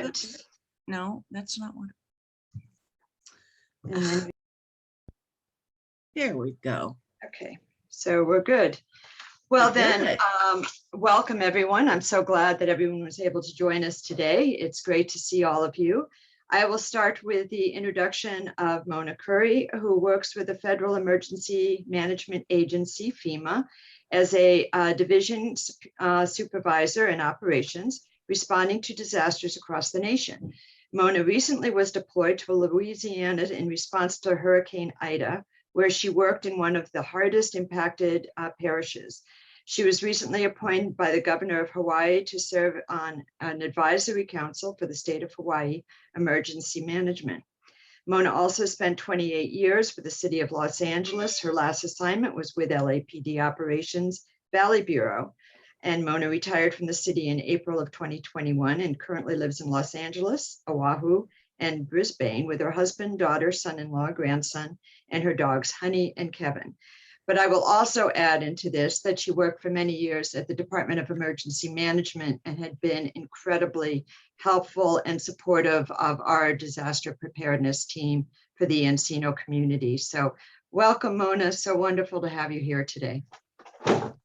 Oops. No, that's not what. And then, There we go. okay, so we're good. Well We're then, good. welcome everyone. I'm so glad that everyone was able to join us today. It's great to see all of you. I will start with the introduction of Mona Curry, who works with the Federal Emergency Management Agency, FEMA, as a division supervisor in operations, responding to disasters across the nation. Mona recently was deployed to Louisiana in response to Hurricane Ida, where she worked in one of the hardest impacted parishes. She was recently appointed by the governor of Hawaii to serve on an advisory council for the state of Hawaii emergency management. Mona also spent 28 years with the city of Los Angeles. Her last assignment was with LAPD Operations Valley Bureau. And Mona retired from the city in April of 2021 and currently lives in Los Angeles, Oahu, and Brisbane with her husband, daughter, son-in-law, grandson, and her dogs, Honey and Kevin. But I will also add into this that she worked for many years at the Department of Emergency Management and had been incredibly helpful and supportive of our disaster preparedness team for the Encino community. So welcome, Mona. So wonderful to have you here today.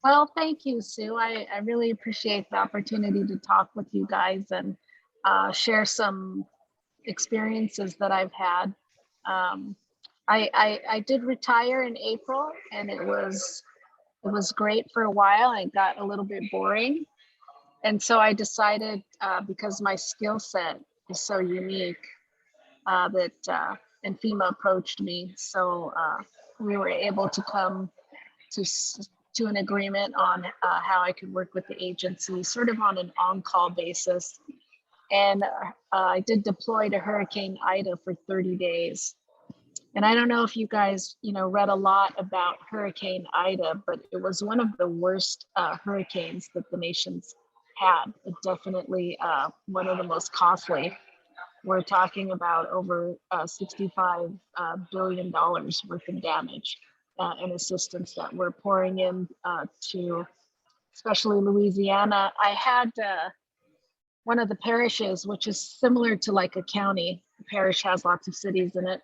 Well, thank you, Sue. I really appreciate the opportunity to talk with you guys and share some experiences that I've had. I did retire in April, and it was great for a while. It got a little bit boring, and so I decided because my skill set is so unique and FEMA approached me, so we were able to come to an agreement on how I could work with the agency, sort of on an on-call basis. And I did deploy to Hurricane Ida for 30 days. And I don't know if you guys, read a lot about Hurricane Ida, but it was one of the worst hurricanes that the nation's had. It definitely one of the most costly. We're talking about over $65 billion worth of damage and assistance that we're pouring in to, especially Louisiana. I had one of the parishes, which is similar to like a county. The parish has lots of cities in it,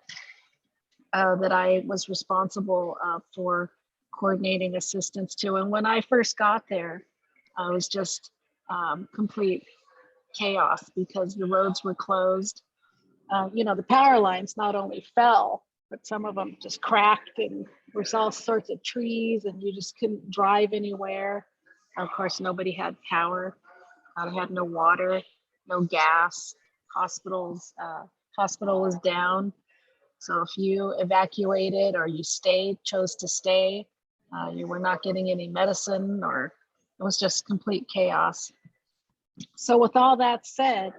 that I was responsible for coordinating assistance to. And when I first got there, I was just complete chaos because the roads were closed. The power lines not only fell, but some of them just cracked, and there was all sorts of trees, and you just couldn't drive anywhere. Of course, nobody had power. They had no water, no gas. Hospital was down. So if you evacuated or you chose to stay, you were not getting any medicine, or it was just complete chaos. So with all that said,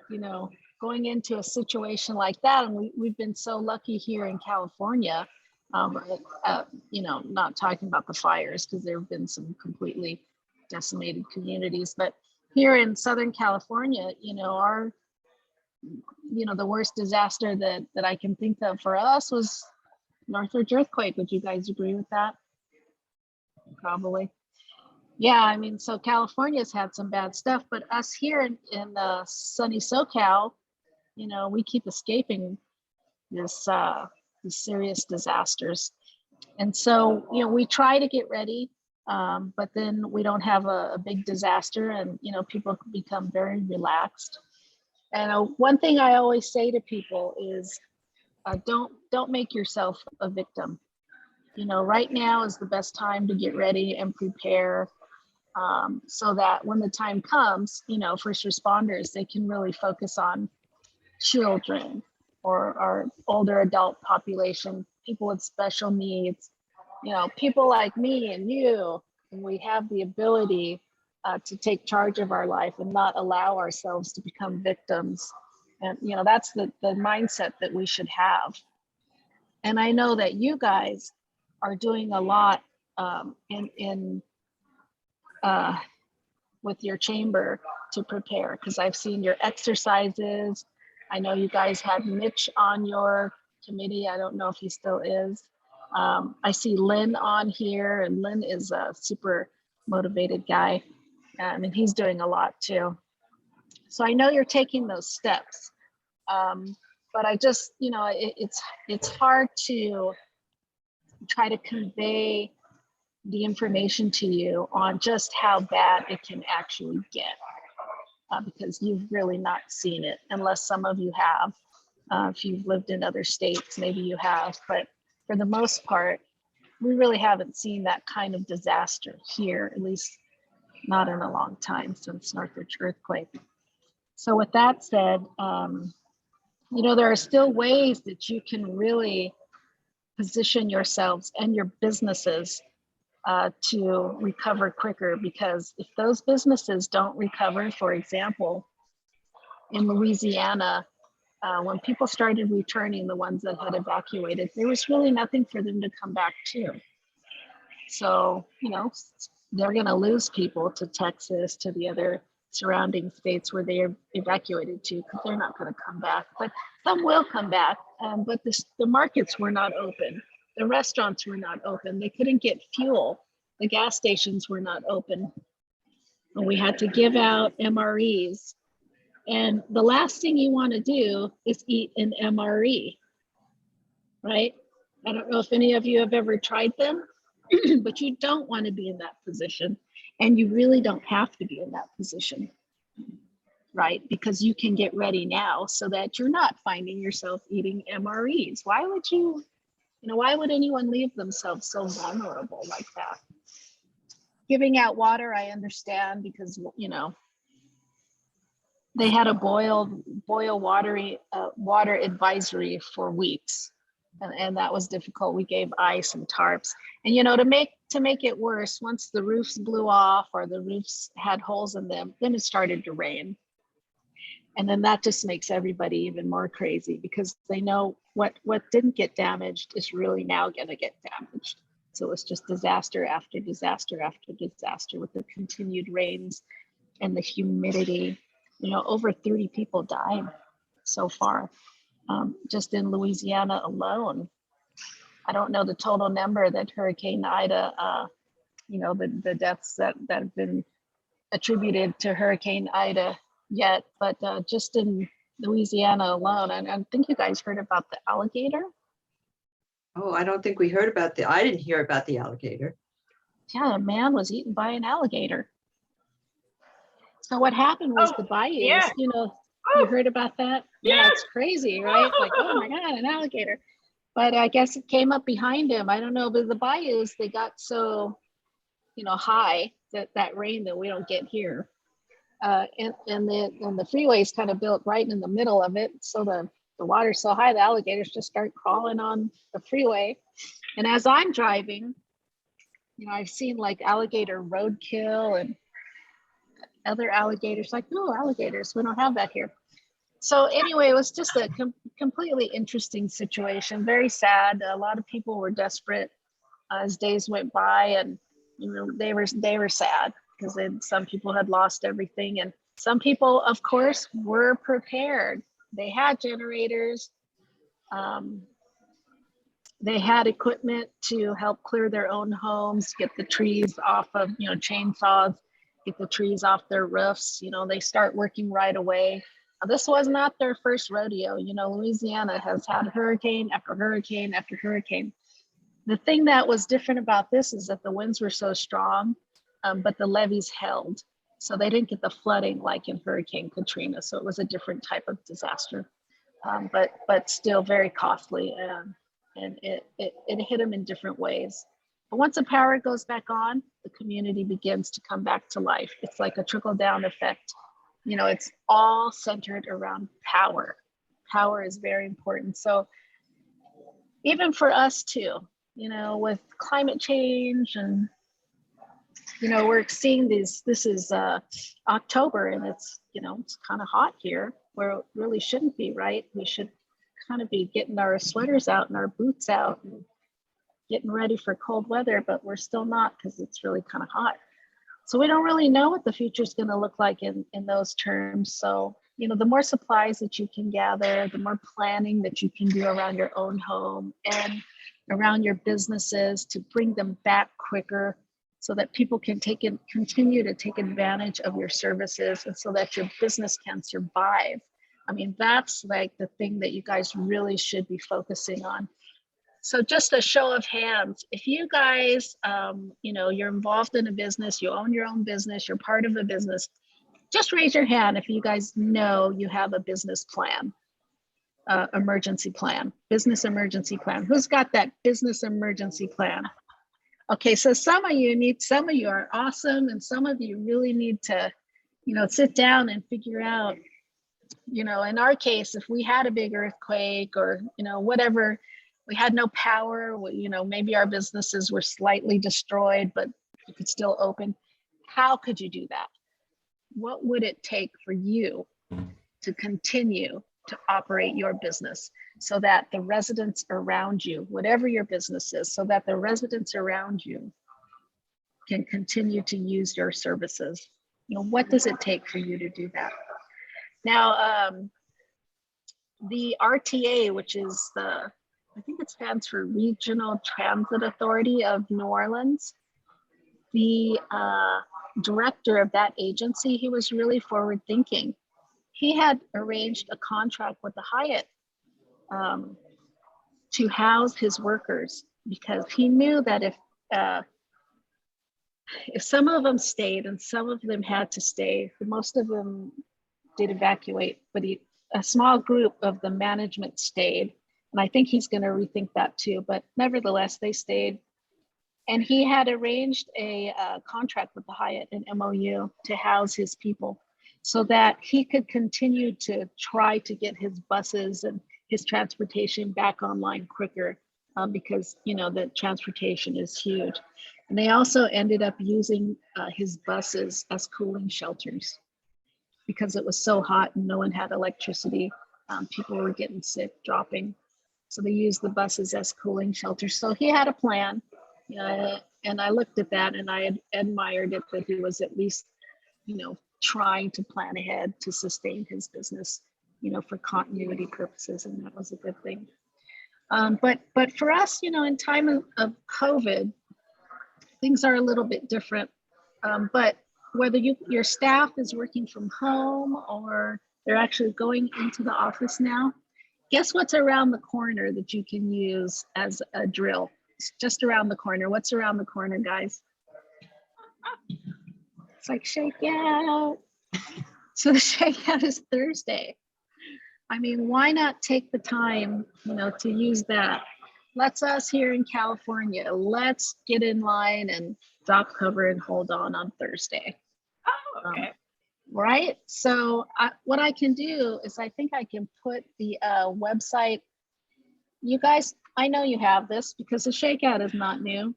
going into a situation like that, and we've been so lucky here in California, not talking about the fires because there have been some completely decimated communities, but here in Southern California, the worst disaster that I can think of for us was Northridge Earthquake. Would you guys agree with that? Probably. Yeah, so California's had some bad stuff, but us here in sunny SoCal, we keep escaping this serious disasters. And so, we try to get ready, but then we don't have a big disaster, and, people become very relaxed. And one thing I always say to people is, don't make yourself a victim. Right now is the best time to get ready and prepare, so that when the time comes, first responders, they can really focus on children or our older adult population, people with special needs, people like me and you, and we have the ability to take charge of our life and not allow ourselves to become victims. And, that's the mindset that we should have. And I know that you guys are doing a lot with your chamber to prepare, because I've seen your exercises. I know you guys had Mitch on your committee. I don't know if he still is. I see Lynn on here, and Lynn is a super motivated guy, and he's doing a lot too. So I know you're taking those steps. But I just, it's hard to try to convey the information to you on just how bad it can actually get, because you've really not seen it, unless some of you have. If you've lived in other states, maybe you have, but for the most part, we really haven't seen that kind of disaster here, at least not in a long time, since Northridge earthquake. So with that said, there are still ways that you can really position yourselves and your businesses to recover quicker, because if those businesses don't recover, for example, in Louisiana, when people started returning, the ones that had evacuated, there was really nothing for them to come back to. So, they're going to lose people to Texas, to the other surrounding states where they evacuated to, because they're not going to come back. But some will come back. But the markets were not open. The restaurants were not open. They couldn't get fuel. The gas stations were not open. And we had to give out MREs. And the last thing you want to do is eat an MRE, right? I don't know if any of you have ever tried them, but you don't want to be in that position. And you really don't have to be in that position, right? Because you can get ready now so that you're not finding yourself eating MREs. Why would why would anyone leave themselves so vulnerable like that? Giving out water, I understand, because, they had a boil water advisory for weeks. And that was difficult. We gave ice and tarps. And, to make it worse, once the roofs blew off or the roofs had holes in them, then it started to rain. And then that just makes everybody even more crazy, because they know what didn't get damaged is really now going to get damaged. So it's just disaster after disaster after disaster with the continued rains and the humidity. Over 30 people died so far, just in Louisiana alone. I don't know the total number that Hurricane Ida, the deaths that have been attributed to Hurricane Ida yet, but just in Louisiana alone, and I think you guys heard about the alligator. Oh, I don't think we heard about I didn't hear about the alligator. Yeah, a man was eaten by an alligator. So what happened was the bayous, yeah. you heard about that? Yeah, it's crazy, right? Like, oh my God, an alligator. But I guess it came up behind him. I don't know, but the bayous, they got so, high that rain that we don't get here. And the freeway's kind of built right in the middle of it. So the water's so high, the alligators just start crawling on the freeway. And as I'm driving, I've seen like alligator roadkill and other alligators, like, no alligators, we don't have that here. So anyway, it was just a completely interesting situation, very sad. A lot of people were desperate as days went by, and they were sad because some people had lost everything, and some people, of course, were prepared. They had generators, they had equipment to help clear their own homes, get the trees off of, chainsaws, get the trees off their roofs. They start working right away. This was not their first rodeo. Louisiana has had hurricane after hurricane after hurricane. The thing that was different about this is that the winds were so strong, but the levees held. So they didn't get the flooding like in Hurricane Katrina. So it was a different type of disaster, but still very costly. And it hit them in different ways. But once the power goes back on, the community begins to come back to life. It's like a trickle-down effect. It's all centered around power. Power is very important. So even for us too, with climate change and, we're seeing this is October, and it's kind of hot here where it really shouldn't be, right? We should kind of be getting our sweaters out and our boots out and getting ready for cold weather, but we're still not, because it's really kind of hot. So we don't really know what the future is going to look like in those terms. So, the more supplies that you can gather, the more planning that you can do around your own home and around your businesses to bring them back quicker, so that people can continue to take advantage of your services and so that your business can survive. I mean, that's like the thing that you guys really should be focusing on. So just a show of hands, if you guys, you're involved in a business, you own your own business, you're part of a business, just raise your hand if you guys know you have a business plan, emergency plan, business emergency plan. Who's got that business emergency plan? Okay, so some of you are awesome, and some of you really need to, sit down and figure out, in our case, if we had a big earthquake or, whatever, we had no power, maybe our businesses were slightly destroyed, but you could still open. How could you do that? What would it take for you to continue to operate your business so that the residents around you, whatever your business is, so that the residents around you can continue to use your services? What does it take for you to do that? Now, the RTA, which is I think it stands for Regional Transit Authority of New Orleans, the director of that agency, he was really forward thinking. He had arranged a contract with the Hyatt to house his workers, because he knew that if some of them stayed and some of them had to stay, most of them did evacuate, but a small group of the management stayed. And I think he's going to rethink that too, but nevertheless, they stayed. And he had arranged a contract with the Hyatt, an MOU, to house his people so that he could continue to try to get his buses and his transportation back online quicker, because, the transportation is huge. And they also ended up using his buses as cooling shelters because it was so hot and no one had electricity. People were getting sick, dropping. So they used the buses as cooling shelters. So he had a plan. And I looked at that and I admired it that he was at least, trying to plan ahead to sustain his business, for continuity purposes, and that was a good thing. But for us, in time of COVID, things are a little bit different. But whether your staff is working from home or they're actually going into the office now, guess what's around the corner that you can use as a drill? It's just around the corner. What's around the corner, guys? It's like Shakeout. So the Shakeout is Thursday. I mean, why not take the time, to use that? Let's us here in California, let's get in line and drop cover and hold on Thursday. Oh, okay. Right? So what I can do is I think I can put the website. You guys, I know you have this because the Shakeout is not new.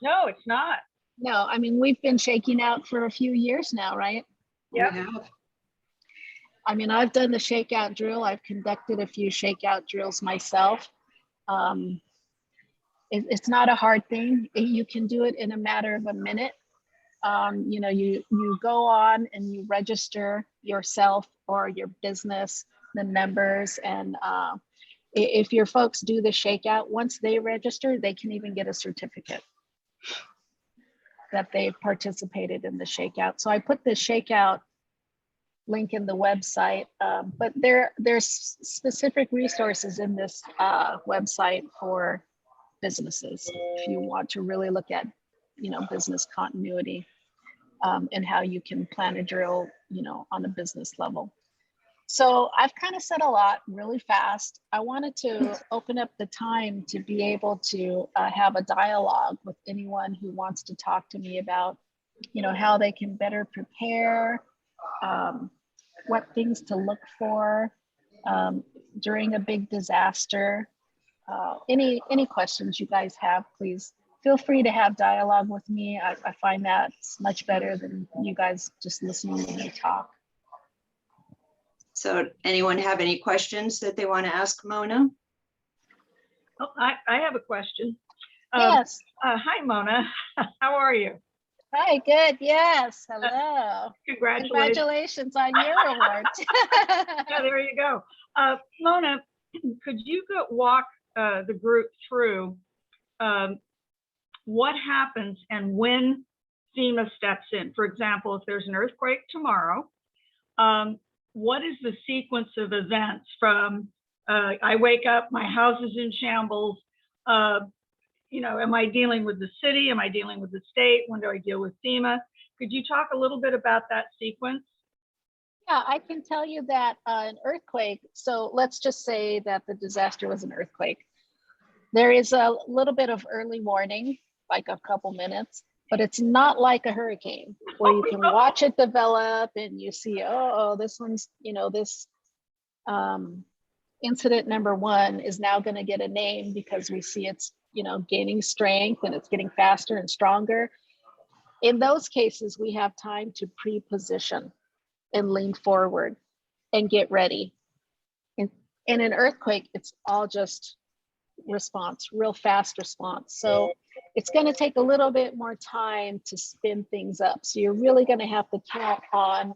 No, it's not. No, I mean, we've been shaking out for a few years now, right? Yeah. I mean, I've done the Shakeout drill. I've conducted a few Shakeout drills myself. It's not a hard thing. You can do it in a matter of a minute. You go on and you register yourself or your business, the members, and if your folks do the Shakeout, once they register, they can even get a certificate that they participated in the Shakeout. So I put the Shakeout link in the website, but there's specific resources in this website for businesses if you want to really look at, business continuity and how you can plan a drill, on a business level. So I've kind of said a lot really fast. I wanted to open up the time to be able to have a dialogue with anyone who wants to talk to me about, how they can better prepare, what things to look for during a big disaster. Any questions you guys have, please feel free to have dialogue with me. I find that much better than you guys just listening to me talk. So anyone have any questions that they want to ask Mona? Oh, I have a question. Yes. Hi, Mona. How are you? Hi, good. Yes. Hello. Congratulations. On your award. Yeah, there you go. Mona, could you walk the group through what happens and when FEMA steps in? For example, if there's an earthquake tomorrow, what is the sequence of events from I wake up, my house is in shambles, am I dealing with the city? Am I dealing with the state? When do I deal with FEMA? Could you talk a little bit about that sequence? Yeah, I can tell you that an earthquake, so let's just say that the disaster was an earthquake. There is a little bit of early warning, like a couple minutes, but it's not like a hurricane where you can watch it develop and you see, oh, this one's, this incident number one is now going to get a name because we see it's, gaining strength and it's getting faster and stronger. In those cases, we have time to pre-position and lean forward and get ready. In an earthquake, it's all just response, real fast response. So it's going to take a little bit more time to spin things up. So you're really going to have to count on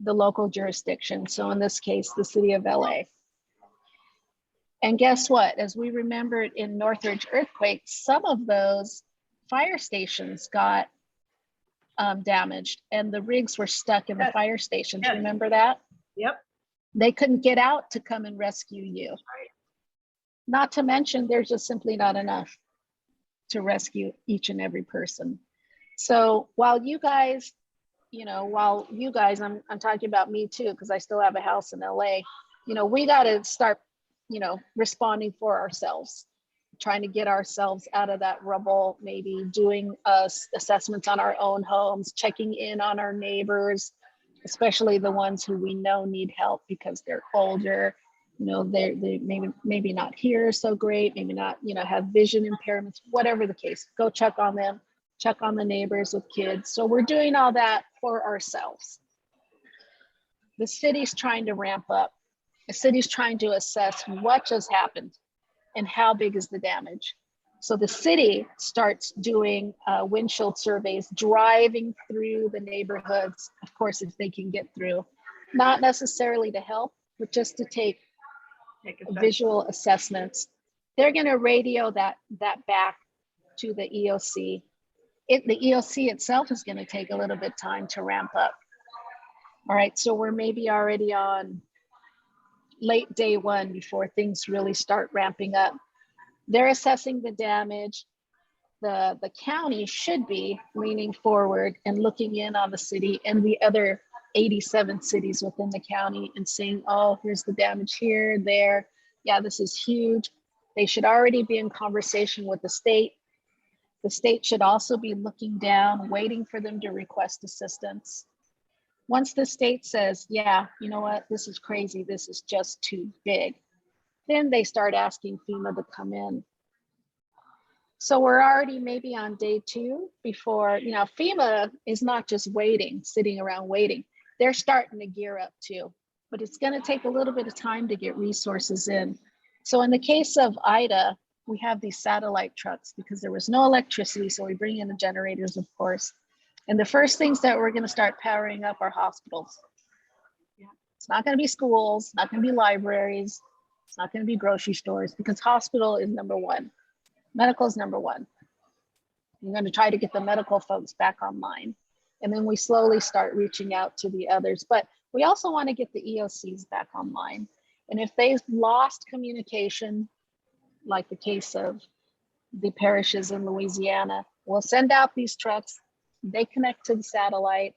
the local jurisdiction. So in this case, the city of LA. And guess what? As we remembered in Northridge Earthquake, some of those fire stations got damaged and the rigs were stuck in the fire stations. Yes. Remember that? Yep. They couldn't get out to come and rescue you. Right. Not to mention, there's just simply not enough to rescue each and every person. So while you guys, I'm talking about me too, because I still have a house in LA, we got to start, responding for ourselves, trying to get ourselves out of that rubble, maybe doing assessments on our own homes, checking in on our neighbors, especially the ones who we know need help because they're older, they maybe not hear so great, maybe not, have vision impairments, whatever the case. Go check on them, check on the neighbors with kids. So we're doing all that for ourselves. The city's trying to ramp up. The city's trying to assess what just happened and how big is the damage. So the city starts doing windshield surveys, driving through the neighborhoods, of course, if they can get through, not necessarily to help, but just to take visual assessments. They're going to radio that back to the EOC. The EOC itself is going to take a little bit of time to ramp up. All right, so we're maybe already on late day one before things really start ramping up. They're assessing the damage. The county should be leaning forward and looking in on the city and the other 87 cities within the county and saying, oh, here's the damage here, there. Yeah, this is huge. They should already be in conversation with the state. The state should also be looking down, waiting for them to request assistance. Once the state says, yeah, you know what, this is crazy, this is just too big, then they start asking FEMA to come in. So we're already maybe on day two before, FEMA is not just waiting, sitting around waiting. They're starting to gear up too, but it's going to take a little bit of time to get resources in. So in the case of Ida, we have these satellite trucks because there was no electricity. So we bring in the generators, of course. And the first things that we're going to start powering up are hospitals. It's not going to be schools, not going to be libraries. It's not going to be grocery stores because hospital is number one. Medical is number one. We're going to try to get the medical folks back online. And then we slowly start reaching out to the others. But we also want to get the EOCs back online. And if they've lost communication, like the case of the parishes in Louisiana, we'll send out these trucks. They connect to the satellite,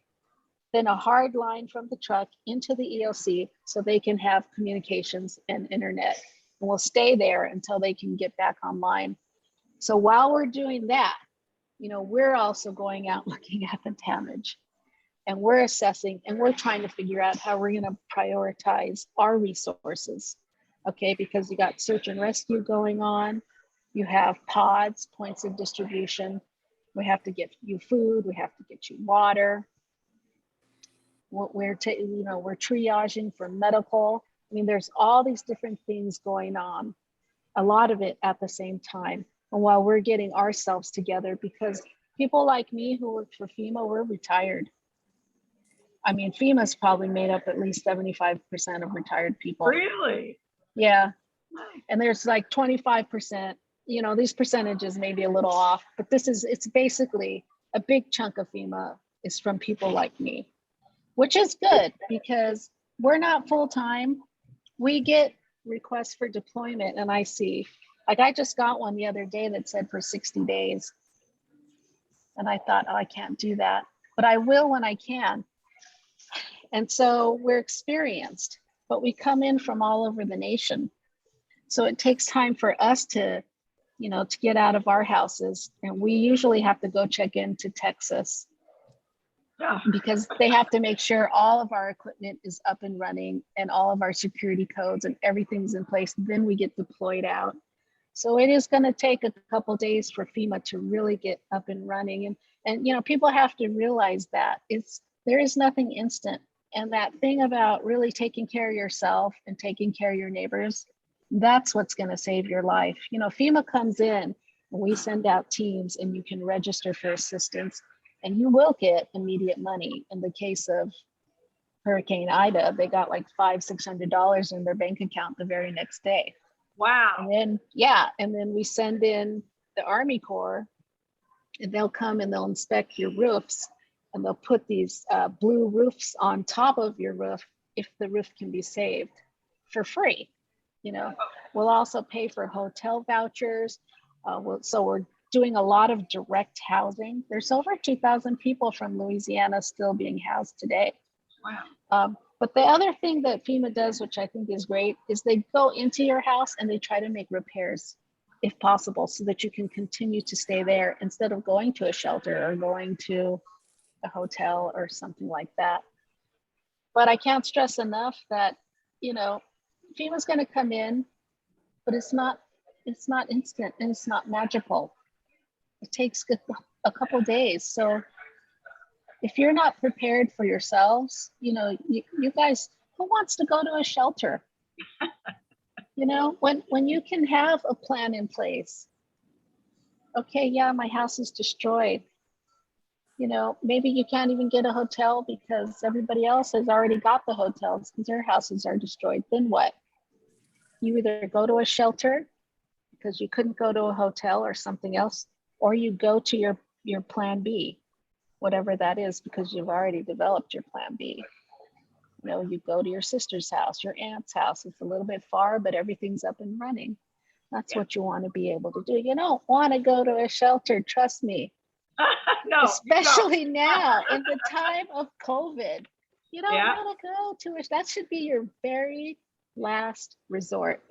then a hard line from the truck into the EOC so they can have communications and internet. And we'll stay there until they can get back online. So while we're doing that, we're also going out looking at the damage and we're assessing and we're trying to figure out how we're going to prioritize our resources. Okay, because you got search and rescue going on. You have pods, points of distribution. We have to get you food. We have to get you water. We're triaging for medical. I mean, there's all these different things going on, a lot of it at the same time. And while we're getting ourselves together, because people like me who work for FEMA, we're retired. I mean, FEMA's probably made up at least 75% of retired people. Really? Yeah. And there's like 25%, these percentages may be a little off, but it's basically a big chunk of FEMA is from people like me, which is good because we're not full-time. We get requests for deployment and I see, like I just got one the other day that said for 60 days. And I thought, oh, I can't do that, but I will when I can. And so we're experienced, but we come in from all over the nation. So it takes time for us to, to get out of our houses. And we usually have to go check into Texas because they have to make sure all of our equipment is up and running and all of our security codes and everything's in place. Then we get deployed out. So it is going to take a couple days for FEMA to really get up and running. And people have to realize that there is nothing instant. And that thing about really taking care of yourself and taking care of your neighbors, that's what's going to save your life. FEMA comes in and we send out teams and you can register for assistance and you will get immediate money. In the case of Hurricane Ida, they got like $500-600 in their bank account the very next day. Wow. And then we send in the Army Corps and they'll come and they'll inspect your roofs and they'll put these blue roofs on top of your roof if the roof can be saved for free. We'll also pay for hotel vouchers. So we're doing a lot of direct housing. There's over 2,000 people from Louisiana still being housed today. Wow. But the other thing that FEMA does, which I think is great, is they go into your house and they try to make repairs if possible so that you can continue to stay there instead of going to a shelter or going to a hotel or something like that. But I can't stress enough that, FEMA's going to come in, but it's not instant and it's not magical. It takes a couple days. So if you're not prepared for yourselves, you guys, who wants to go to a shelter? When you can have a plan in place. Okay, yeah, my house is destroyed. Maybe you can't even get a hotel because everybody else has already got the hotels because their houses are destroyed. Then what? You either go to a shelter because you couldn't go to a hotel or something else, or you go to your plan B, whatever that is, because you've already developed your plan B. You go to your sister's house, your aunt's house. It's a little bit far, but everything's up and running. That's what you want to be able to do. You don't want to go to a shelter, trust me. No, especially now in the time of COVID. You don't Yeah. want to go to it. That should be your very last resort.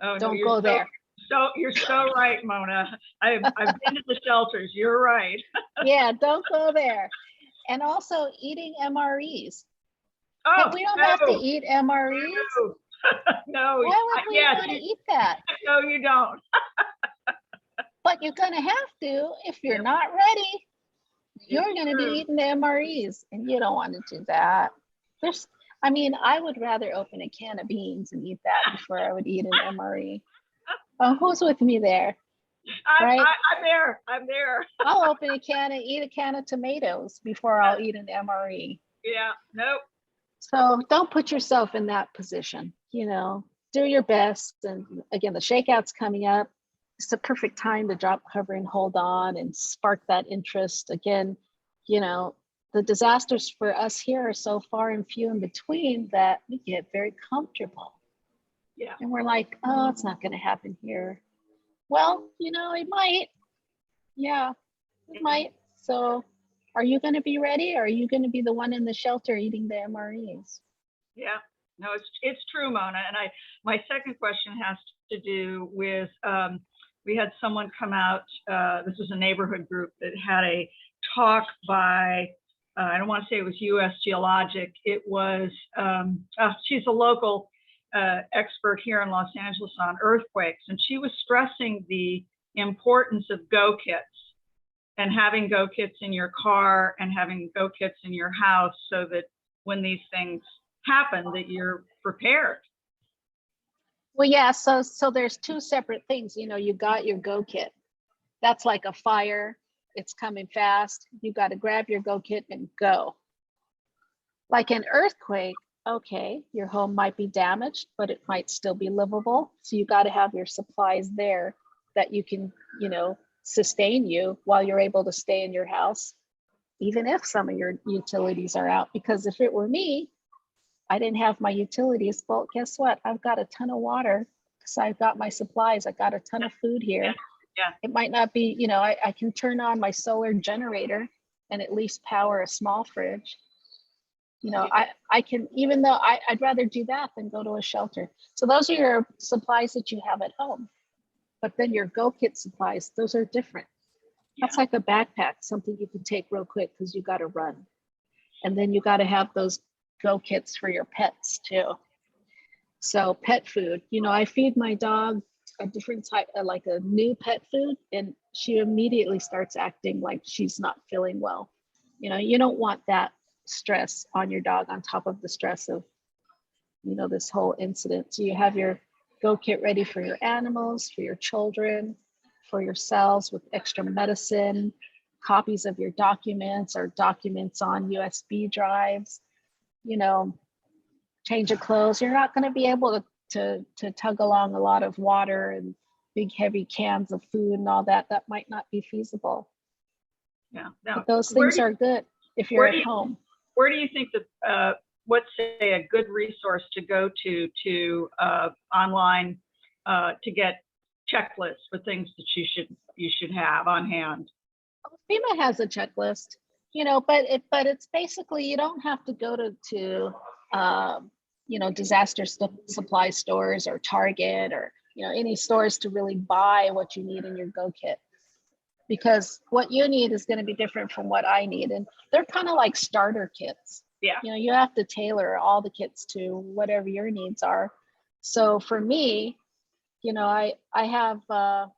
Oh, no, Don't you're go there. So you're so right, Mona. I've been to the shelters. You're right. Yeah, don't go there. And also eating MREs. Oh, Hey, we don't no, have to eat MREs. no. No. Why would we want to eat that? No, you don't. But you're going to have to if you're not ready. You're It's going to true. be eating the MREs, and you don't want to do that. I would rather open a can of beans and eat that before I would eat an MRE. Who's with me there? Right? I'm there. I'll open a can and eat a can of tomatoes before I'll eat an MRE. Yeah, nope. So don't put yourself in that position. Do your best. And again, the shakeout's coming up. It's the perfect time to drop cover and hold on and spark that interest. Again, the disasters for us here are so far and few in between that we get very comfortable. Yeah. And we're like, oh, it's not going to happen here. Well, it might. Yeah, it might. So are you going to be ready? Or are you going to be the one in the shelter eating the MREs? Yeah, no, it's true, Mona. And my second question has to do with, we had someone come out, this was a neighborhood group that had a talk by, I don't want to say it was US Geologic. It was, she's a local expert here in Los Angeles on earthquakes. And she was stressing the importance of go kits and having go kits in your car and having go kits in your house so that when these things happen, that you're prepared. Well, yeah, so there's two separate things. You got your go kit. That's like a fire. It's coming fast. You got to grab your go kit and go. Like an earthquake, okay, your home might be damaged, but it might still be livable. So you got to have your supplies there that you can, sustain you while you're able to stay in your house, even if some of your utilities are out. Because if it were me, I didn't have my utilities. Well, guess what? I've got a ton of water because I've got my supplies. I got a ton of food here. Yeah. It might not be, you know, I can turn on my solar generator and at least power a small fridge. You know, I can, even though I'd rather do that than go to a shelter. So those are your supplies that you have at home. But then your Go Kit supplies, those are different. That's like a backpack, something you can take real quick because you got to run. And then you got to have those Go Kits for your pets too. So pet food, you know, I feed my dog a different type, like a new pet food, and she immediately starts acting like she's not feeling well. You know, you don't want that stress on your dog on top of the stress of, you know, this whole incident. So you have your Go Kit ready for your animals, for your children, for yourselves with extra medicine, copies of your documents or documents on USB drives, you know, change of clothes. You're not going to be able to tug along a lot of water and big heavy cans of food and all that. That might not be feasible. Yeah. But those things are good if you're at home. Where do you think that what's a good resource to go to online to get checklists for things that you should have on hand? FEMA has a checklist, you know, but it's basically, you don't have to go to you know, disaster supply stores or Target or, you know, any stores to really buy what you need in your Go Kit, because what you need is going to be different from what I need. And they're kind of like starter kits. Yeah. You know, you have to tailor all the kits to whatever your needs are. So for me, you know, I have a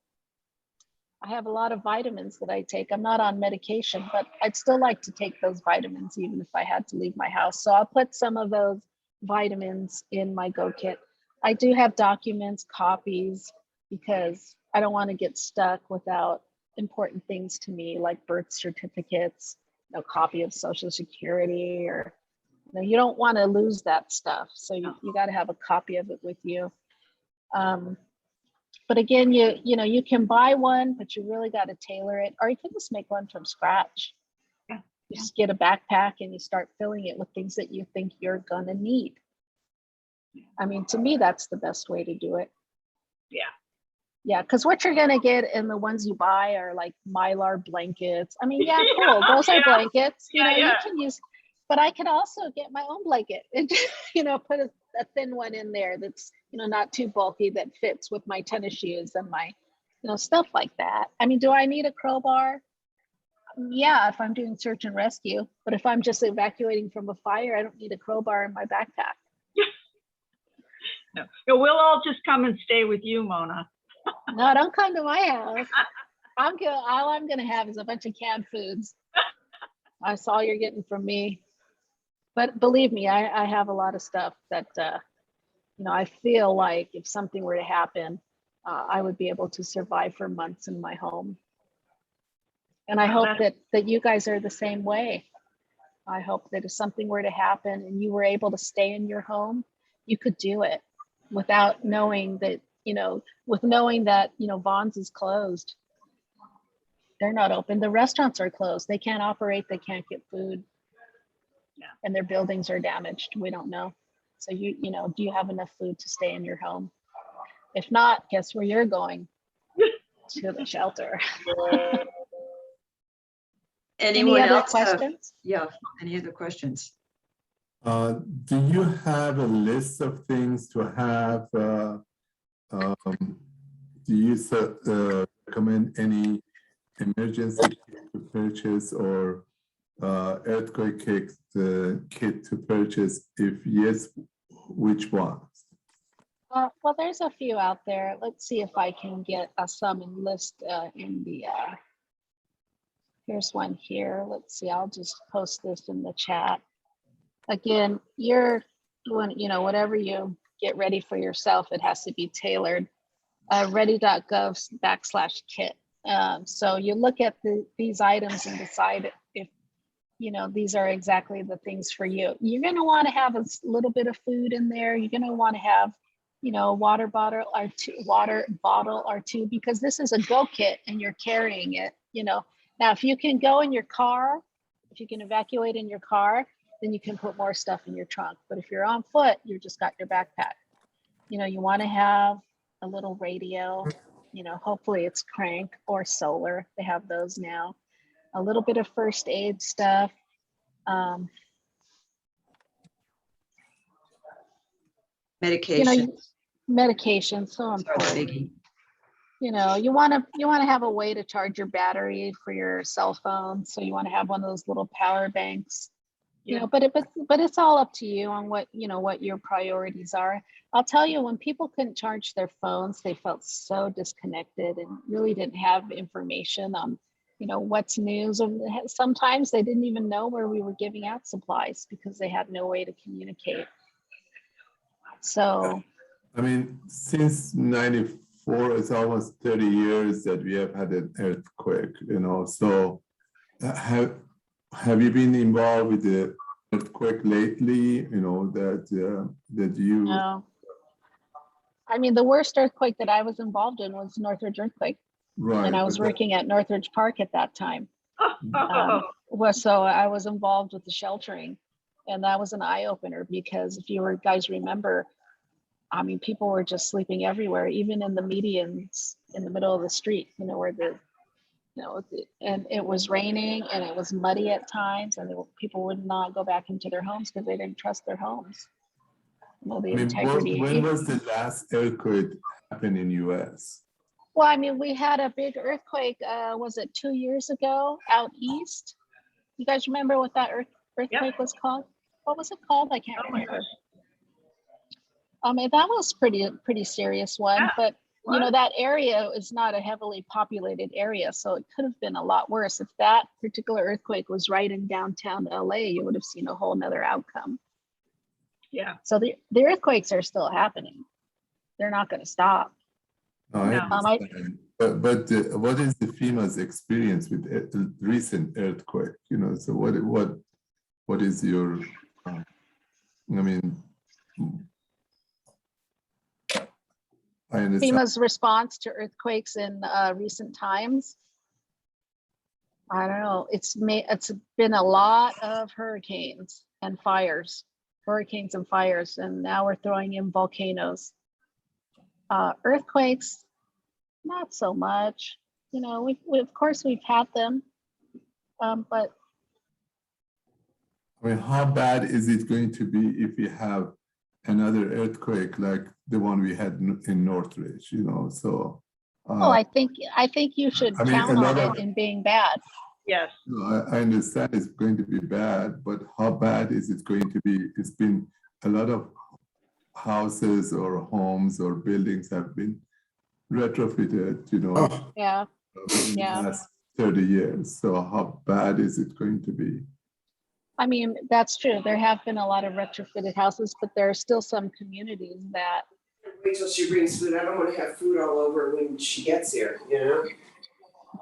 lot of vitamins that I take. I'm not on medication, but I'd still like to take those vitamins even if I had to leave my house. So I'll put some of those vitamins in my Go Kit. I do have documents, copies, because I don't want to get stuck without important things to me, like birth certificates, a copy of Social Security, or, you know, you don't want to lose that stuff. So you got to have a copy of it with you. But again, you know, you can buy one, but you really got to tailor it, or you can just make one from scratch. Yeah. You just get a backpack and you start filling it with things that you think you're gonna need. I mean, to me, that's the best way to do it. Yeah. Yeah, because what you're gonna get in the ones you buy are like Mylar blankets. I mean, yeah, cool. Those are blankets. You know, you can use, but I can also get my own blanket and, you know, put a thin one in there that's, you know, not too bulky, that fits with my tennis shoes and my, you know, stuff like that. I mean, do I need a crowbar? Yeah, if I'm doing search and rescue, but if I'm just evacuating from a fire, I don't need a crowbar in my backpack. No, we'll all just come and stay with you, Mona. No, don't come to my house. All I'm gonna have is a bunch of canned foods. That's all you're getting from me. But believe me, I have a lot of stuff that, you know, I feel like if something were to happen, I would be able to survive for months in my home. And I hope that you guys are the same way. I hope that if something were to happen and you were able to stay in your home, you could do it without knowing that, you know, Vaughn's is closed. They're not open. The restaurants are closed. They can't operate. They can't get food. Yeah. And their buildings are damaged. We don't know. So you know, do you have enough food to stay in your home? If not, guess where you're going? To the shelter. Anyone Any other else have, questions? yeah, any other questions? Do you have a list of things to have? Do you recommend any emergency kit to purchase or earthquake kit to purchase? If yes, which ones? Well, there's a few out there. Let's see if I can get some and list in the, here's one here. Let's see, I'll just post this in the chat. Again, you're doing, you know, whatever you get ready for yourself, it has to be tailored. Ready.gov/kit. So you look at these items and decide if, you know, these are exactly the things for you. You're going to want to have a little bit of food in there. You're going to want to have you know, water bottle or two, because this is a go kit and you're carrying it, you know. Now, if you can go in your car, if you can evacuate in your car, then you can put more stuff in your trunk. But if you're on foot, you just got your backpack. You know, you want to have a little radio, you know, hopefully it's crank or solar. They have those now. A little bit of first aid stuff. Medication. Medication, so Sorry, important. biggie. You know, you want to have a way to charge your battery for your cell phone. So you want to have one of those little power banks. You Yeah. know, but it's all up to you on what, you know, what your priorities are. I'll tell you, when people couldn't charge their phones, they felt so disconnected and really didn't have information on, you know, what's news. And sometimes they didn't even know where we were giving out supplies because they had no way to communicate. So, I mean, since 94, it's almost 30 years that we have had an earthquake, you know, so have you been involved with the earthquake lately, you know, that you... no. I mean, the worst earthquake that I was involved in was Northridge Earthquake. Right. And I was working at Northridge Park at that time. Oh, So I was involved with the sheltering, and that was an eye opener, because if you guys remember, I mean, people were just sleeping everywhere, even in the medians in the middle of the street, you know, where and it was raining and it was muddy at times, and people would not go back into their homes because they didn't trust their homes. You know, the I mean, integrity. when was the last earthquake happen in US? Well, I mean, we had a big earthquake, was it 2 years ago out east? You guys remember what that earthquake was called? What was it called? I can't oh my remember. gosh. I mean, that was pretty serious one, Yeah, but you know, what? that area is not a heavily populated area, so it could have been a lot worse. If that particular earthquake was right in downtown LA, you would have seen a whole nother outcome. Yeah. So the earthquakes are still happening. They're not going to stop. No, I No. understand. But what is the FEMA's experience with the recent earthquake? You know, so what is your, I mean, I understand. FEMA's response to earthquakes in recent times, I don't know. It's been a lot of hurricanes and fires, and now we're throwing in volcanoes. Earthquakes, not so much. You know, we of course we've had them, but I mean, how bad is it going to be if we have another earthquake like the one we had in Northridge, you know, so. oh, I think you should I mean, count a on lot it of- in being bad. Yes. I understand it's going to be bad, but how bad is it going to be? It's been a lot of houses or homes or buildings have been retrofitted, you know, Yeah. in the last 30 years. So how bad is it going to be? I mean, that's true. There have been a lot of retrofitted houses, but there are still some communities that Wait till she brings food. I don't want to have food all over when she gets here, you know?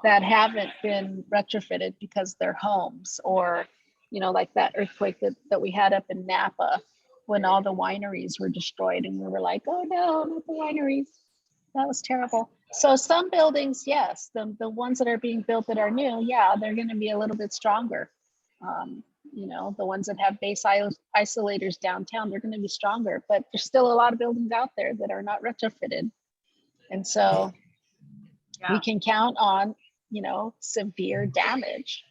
haven't been retrofitted because they're homes, or, you know, like that earthquake that we had up in Napa when all the wineries were destroyed, and we were like, oh no, not the wineries. That was terrible. So some buildings, yes, the ones that are being built that are new, yeah, they're going to be a little bit stronger. You know, the ones that have base isolators downtown, they're going to be stronger, but there's still a lot of buildings out there that are not retrofitted. And so we Yeah. can count on, you know, severe damage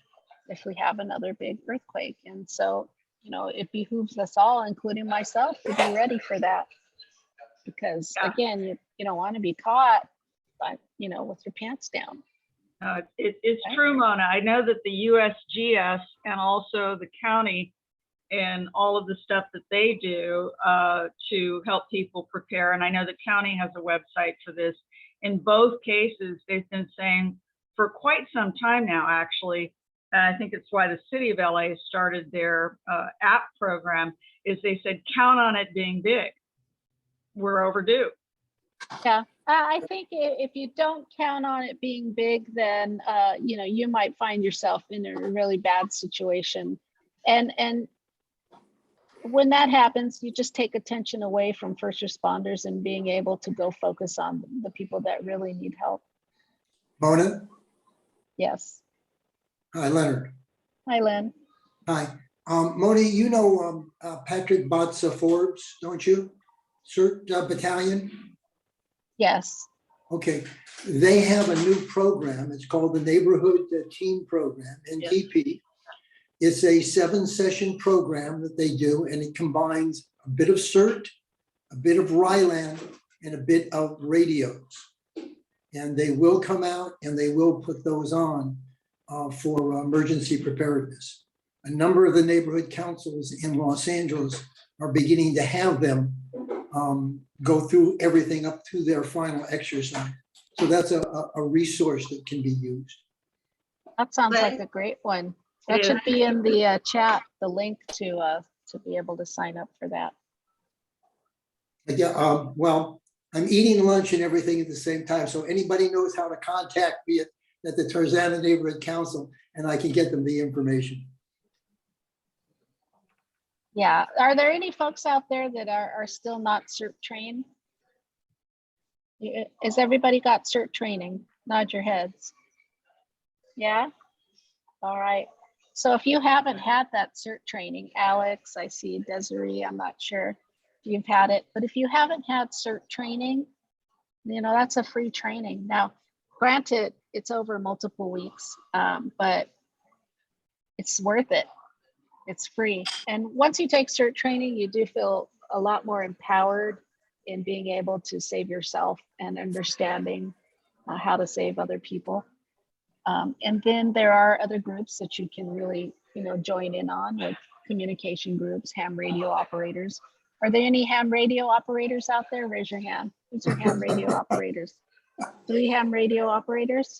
if we have another big earthquake. And so, you know, it behooves us all, including myself, to be ready for that. Because Yeah. again, you don't want to be caught, but, you know, with your pants down. It's true, Mona. I know that the USGS and also the county and all of the stuff that they do to help people prepare. And I know the county has a website for this. In both cases, they've been saying for quite some time now, actually, and I think it's why the city of LA started their app program, is they said, count on it being big. We're overdue. Yeah, I think if you don't count on it being big, then you know, you might find yourself in a really bad situation. And when that happens, you just take attention away from first responders and being able to go focus on the people that really need help. Mona? Yes. Hi, Leonard. Hi, Lynn. Hi. Mona, you know Patrick Botza Forbes, don't you? CERT Battalion? Yes. Okay. They have a new program. It's called the Neighborhood Team Program, NTP. It's a 7-session program that they do, and it combines a bit of CERT, a bit of Ryland, and a bit of radios. And they will come out and they will put those on for emergency preparedness. A number of the neighborhood councils in Los Angeles are beginning to have them go through everything up to their final exercise. So that's a resource that can be used. That sounds like Lynn? a great one. It That is. should be in the chat, the link to be able to sign up for that. But yeah, well, I'm eating lunch and everything at the same time. So anybody knows how to contact me at the Tarzana Neighborhood Council, and I can get them the information. Yeah. Are there any folks out there that are still not CERT trained? Has everybody got CERT training? Nod your heads. Yeah? All right. So if you haven't had that CERT training, Alex, I see Desiree, I'm not sure if you've had it, but if you haven't had CERT training, you know, that's a free training. Now, granted, it's over multiple weeks, but it's worth it. It's free. And once you take CERT training, you do feel a lot more empowered in being able to save yourself and understanding how to save other people. And then there are other groups that you can really, you know, join in on, like communication groups, ham radio operators. Are there any ham radio operators out there? Raise your hand. Who's your ham radio operators? 3 ham radio operators?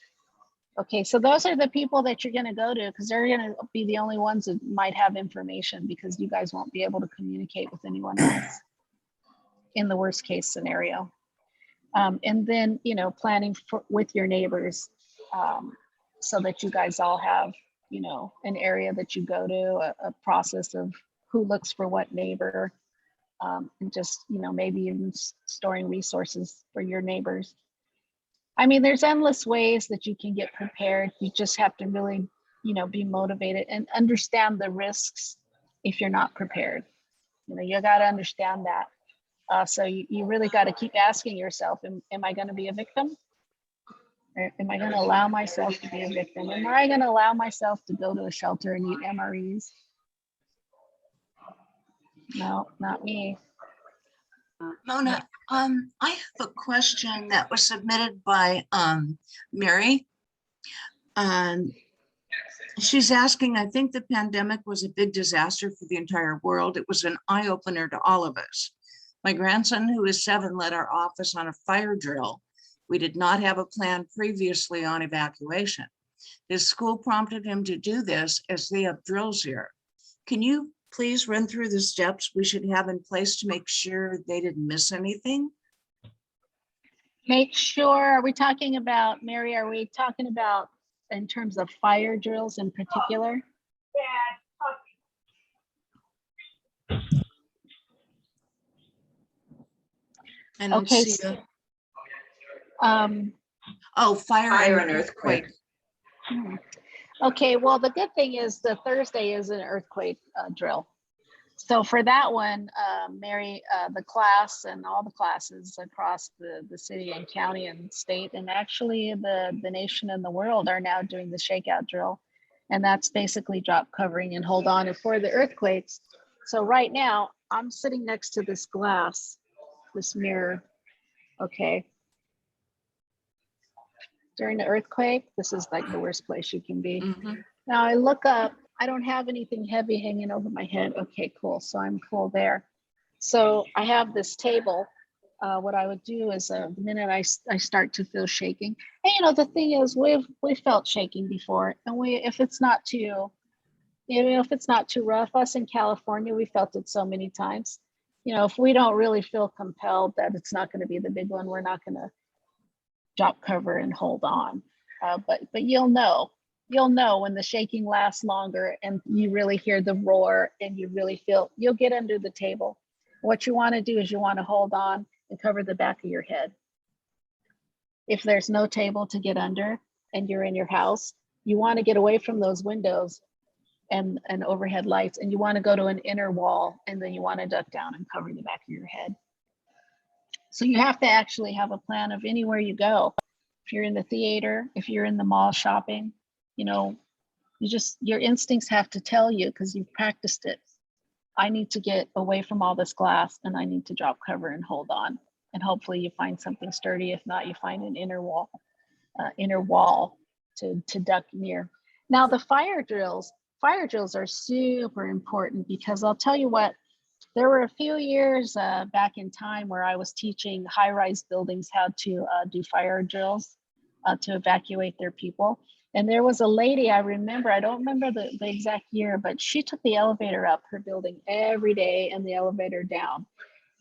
Okay, so those are the people that you're gonna go to because they're gonna be the only ones that might have information because you guys won't be able to communicate with anyone else in the worst case scenario. And then, you know, planning with your neighbors so that you guys all have, you know, an area that you go to, a process of who looks for what neighbor, and just, you know, maybe even storing resources for your neighbors. I mean, there's endless ways that you can get prepared. You just have to really, you know, be motivated and understand the risks if you're not prepared. You know, you got to understand that. So you really got to keep asking yourself, am I going to be a victim? Or am I going to allow myself to be a victim? Am I going to allow myself to go to a shelter and eat MREs? No, not me. Mona, I have a question that was submitted by Mary. She's asking, I think the pandemic was a big disaster for the entire world. It was an eye-opener to all of us. My grandson, who is 7, led our office on a fire drill. We did not have a plan previously on evacuation. His school prompted him to do this as they have drills here. Can you please run through the steps we should have in place to make sure they didn't miss anything? Make sure, are we talking about, Mary, are we talking about in terms of fire drills in particular? I don't Okay, see a, oh, Fire and earthquake. Okay, well, the good thing is the Thursday is an earthquake drill. So for that one, Mary, the class and all the classes across the city and county and state, and actually the nation and the world are now doing the shakeout drill. And that's basically drop covering and hold on. And for the earthquakes, so right now I'm sitting next to this glass, this mirror, okay. During the earthquake, this is like the worst place you can be. Mhm. Now I look up, I don't have anything heavy hanging over my head. Okay, cool. So I'm cool there. So I have this table. What I would do is the minute I start to feel shaking, and you know, the thing is we've felt shaking before, and if it's not too, you know, if it's not too rough, us in California, we felt it so many times. You know, if we don't really feel compelled that it's not going to be the big one, we're not going to drop cover and hold on. But you'll know you'll know when the shaking lasts longer and you really hear the roar and you really feel, you'll get under the table. What you want to do is you want to hold on and cover the back of your head. If there's no table to get under and you're in your house, you want to get away from those windows and overhead lights, and you want to go to an inner wall, and then you want to duck down and cover the back of your head. So you have to actually have a plan of anywhere you go. If you're in the theater, if you're in the mall shopping, you know, your instincts have to tell you, because you've practiced it. I need to get away from all this glass and I need to drop cover and hold on. And hopefully you find something sturdy. If not, you find an inner wall to duck near. Now the fire drills are super important, because I'll tell you what, there were a few years back in time where I was teaching high-rise buildings how to do fire drills to evacuate their people. And there was a lady, I remember, I don't remember the exact year, but she took the elevator up her building every day and the elevator down.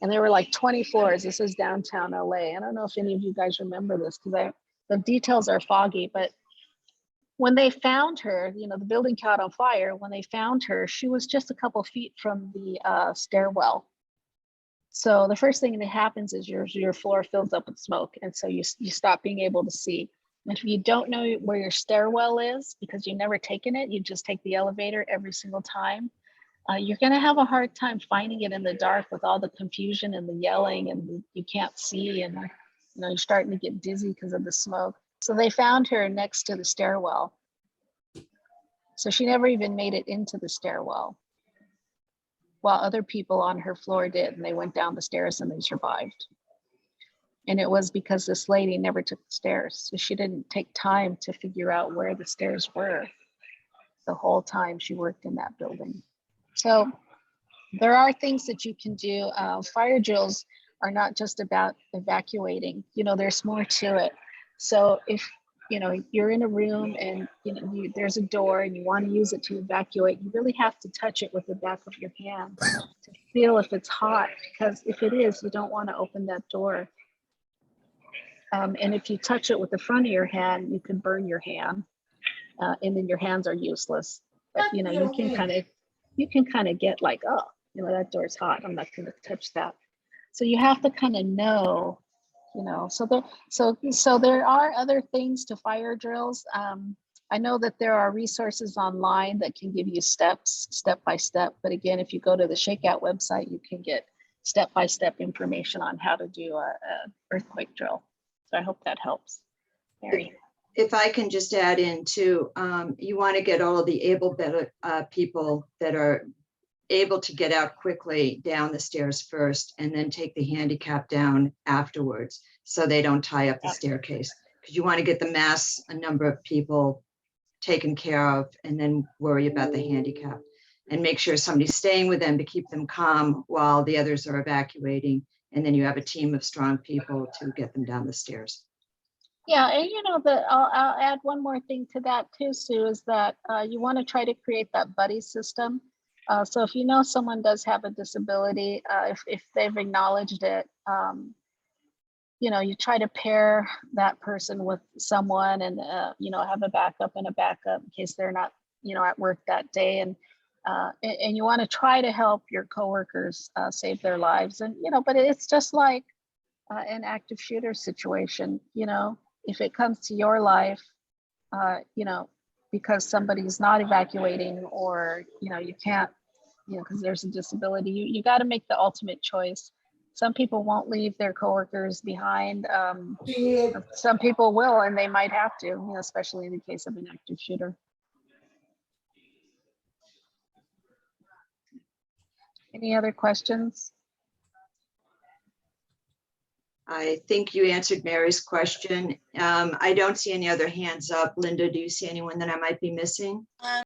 And there were like 20 floors. This is downtown LA. I don't know if any of you guys remember this, because the details are foggy, but when they found her, you know, the building caught on fire. When they found her, she was just a couple feet from the stairwell. So the first thing that happens is your floor fills up with smoke. And so you stop being able to see. And if you don't know where your stairwell is, because you've never taken it, you just take the elevator every single time, you're gonna have a hard time finding it in the dark with all the confusion and the yelling, and you can't see, and you know, you're starting to get dizzy because of the smoke. So they found her next to the stairwell. So she never even made it into the stairwell, while other people on her floor did, and they went down the stairs and they survived. And it was because this lady never took the stairs. So she didn't take time to figure out where the stairs were the whole time she worked in that building. So there are things that you can do. Fire drills are not just about evacuating, you know, there's more to it. So if, you know, you're in a room and, you know, there's a door and you want to use it to evacuate, you really have to touch it with the back of your hand to feel if it's hot, because if it is, you don't want to open that door. And if you touch it with the front of your hand, you can burn your hand, and then your hands are useless. But, you know, you can kind of get like, oh, you know, that door's hot, I'm not going to touch that. So you have to kind of know, you know, so there are other things to fire drills. I know that there are resources online that can give you step by step. But again, if you go to the Shakeout website, you can get step-by-step information on how to do a earthquake drill. So I hope that helps. Mary. If I can just add in too, you want to get all of the able-bodied people that are able to get out quickly down the stairs first, and then take the handicap down afterwards, so they don't tie up the staircase. Because you want to get the mass number of people taken care of, and then worry about the handicap, and make sure somebody's staying with them to keep them calm while the others are evacuating. And then you have a team of strong people to get them down the stairs. Yeah, and you know, I'll add one more thing to that too, Sue, is that you want to try to create that buddy system. So if you know someone does have a disability, if they've acknowledged it, you know, you try to pair that person with someone, and you know, have a backup in case they're not, you know, at work that day, and you want to try to help your coworkers save their lives. And you know, but it's just like an active shooter situation. You know, if it comes to your life, you know, because somebody's not evacuating, or you know, you can't, you know, because there's a disability, you got to make the ultimate choice. Some people won't leave their coworkers behind. Some people will, and they might have to, you know, especially in the case of an active shooter. Any other questions? I think you answered Mary's question. I don't see any other hands up. Linda, do you see anyone that I might be missing?